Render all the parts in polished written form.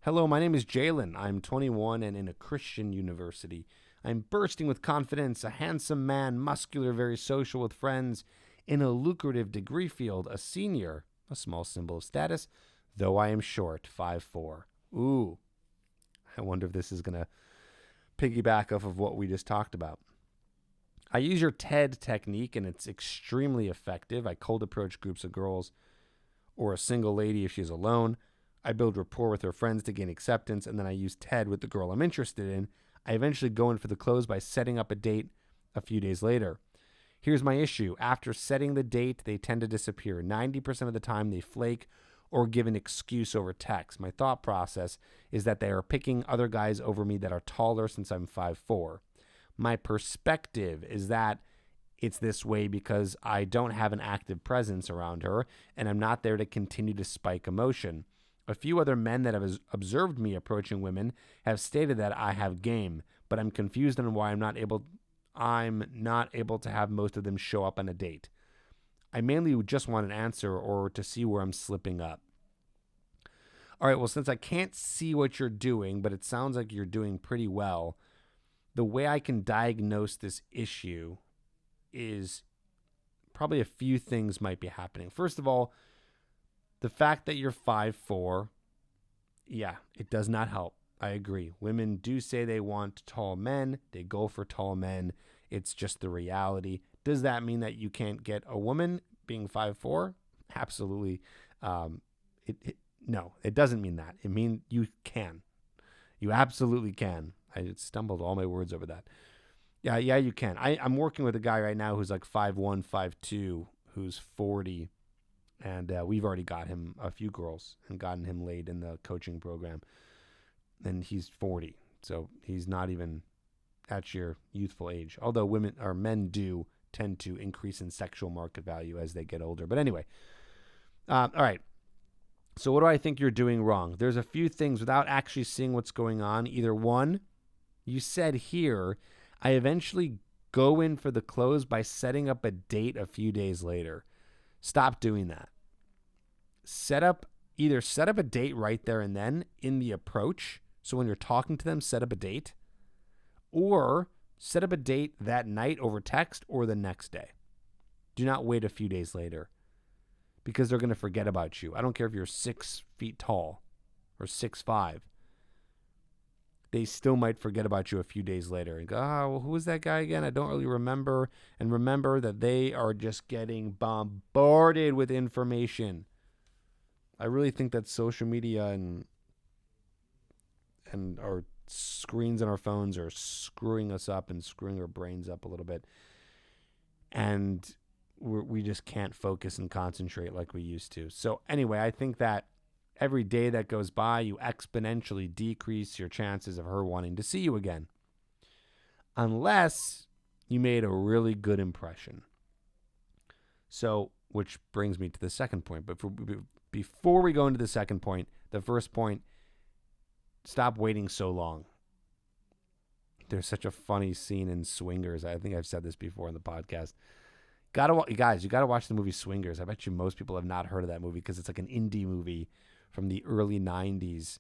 Hello, my name is Jalen. I'm 21 and in a Christian university. I'm bursting with confidence, a handsome man, muscular, very social with friends, in a lucrative degree field, a senior, a small symbol of status, though I am short, 5'4". Ooh, I wonder if this is going to piggyback off of what we just talked about. I use your TED technique and it's extremely effective. I cold approach groups of girls or a single lady if she's alone. I build rapport with her friends to gain acceptance, and then I use TED with the girl I'm interested in. I eventually go in for the close by setting up a date a few days later. Here's my issue. After setting the date, they tend to disappear. 90% of the time, they flake or give an excuse over text. My thought process is that they are picking other guys over me that are taller since I'm 5'4". My perspective is that it's this way because I don't have an active presence around her and I'm not there to continue to spike emotion. A few other men that have observed me approaching women have stated that I have game, but I'm confused on why I'm not able to have most of them show up on a date. I mainly just want an answer or to see where I'm slipping up. All right, well, since I can't see what you're doing, but it sounds like you're doing pretty well, the way I can diagnose this issue is probably a few things might be happening. First of all, the fact that you're 5'4", yeah, it does not help. I agree. Women do say they want tall men. They go for tall men. It's just the reality. Does that mean that you can't get a woman being 5'4"? Absolutely. No, it doesn't mean that. It means you can. You absolutely can. I stumbled all my words over that. Yeah, you can. I'm working with a guy right now who's like 5'1", 5'2", who's 40, and we've already got him a few girls and gotten him laid in the coaching program. And he's 40, so he's not even at your youthful age. Although men do tend to increase in sexual market value as they get older. But anyway, all right. So what do I think you're doing wrong? There's a few things without actually seeing what's going on. Either one, you said here, I eventually go in for the close by setting up a date a few days later. Stop doing that. Either set up a date right there and then in the approach. So when you're talking to them, set up a date. Or set up a date that night over text or the next day. Do not wait a few days later because they're going to forget about you. I don't care if you're 6 feet tall or 6'5". They still might forget about you a few days later and go, well, who was that guy again? I don't really remember. And remember that they are just getting bombarded with information. I really think that social media and our screens on our phones are screwing us up and screwing our brains up a little bit. And we just can't focus and concentrate like we used to. So anyway, I think that every day that goes by, you exponentially decrease your chances of her wanting to see you again. Unless you made a really good impression. So, which brings me to the second point. But before we go into the second point, the first point, stop waiting so long. There's such a funny scene in Swingers. I think I've said this before in the podcast. Guys, you got to watch the movie Swingers. I bet you most people have not heard of that movie because it's like an indie movie from the early 90s.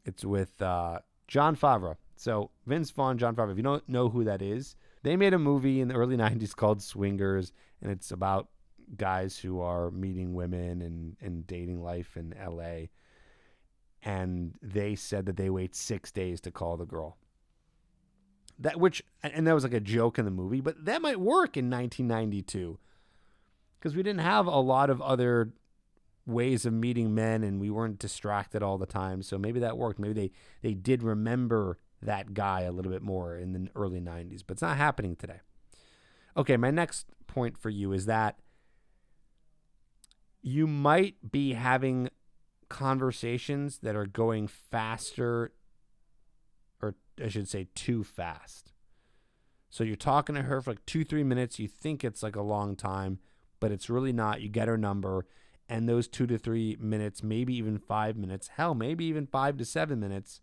It's with Jon Favreau. So Vince Vaughn, Jon Favreau, if you don't know who that is, they made a movie in the early 90s called Swingers, and it's about guys who are meeting women and dating life in LA. And they said that they wait 6 days to call the girl. That was like a joke in the movie, but that might work in 1992 because we didn't have a lot of other ways of meeting men and we weren't distracted all the time. So maybe that worked. Maybe they did remember that guy a little bit more in the early 90s, but it's not happening today. Okay, my next point for you is that you might be having conversations that are going faster, or I should say too fast. So you're talking to her for like 2-3 minutes. You think it's like a long time, but it's really not. You get her number, and those 2 to 3 minutes, maybe even 5 minutes, hell, maybe even 5 to 7 minutes,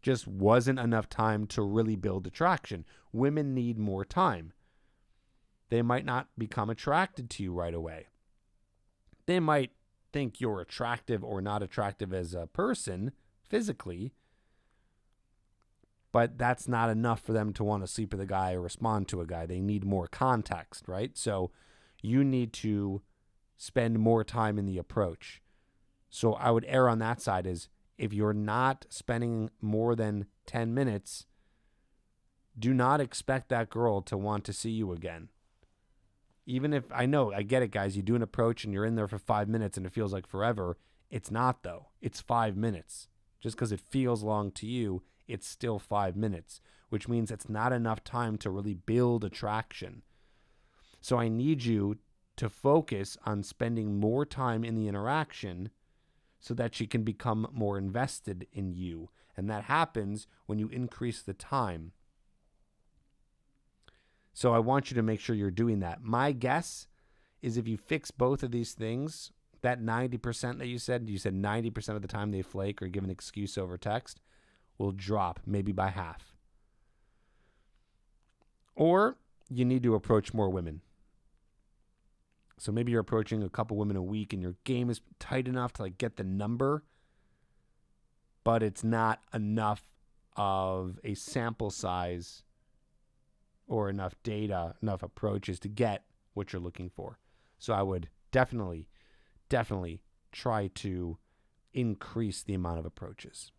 just wasn't enough time to really build attraction. Women need more time. They might not become attracted to you right away. They might think you're attractive or not attractive as a person, physically, but that's not enough for them to want to sleep with a guy or respond to a guy. They need more context, right? So you need to spend more time in the approach. So I would err on that side is if you're not spending more than 10 minutes, do not expect that girl to want to see you again. Even if, I get it, guys. You do an approach and you're in there for 5 minutes and it feels like forever. It's not, though. It's 5 minutes. Just because it feels long to you, it's still 5 minutes, which means it's not enough time to really build attraction. So I need you to focus on spending more time in the interaction so that she can become more invested in you. And that happens when you increase the time. So I want you to make sure you're doing that. My guess is if you fix both of these things, that 90% that you said 90% of the time they flake or give an excuse over text, will drop maybe by half. Or you need to approach more women. So maybe you're approaching a couple women a week and your game is tight enough to like get the number, but it's not enough of a sample size or enough data, enough approaches to get what you're looking for. So I would definitely try to increase the amount of approaches.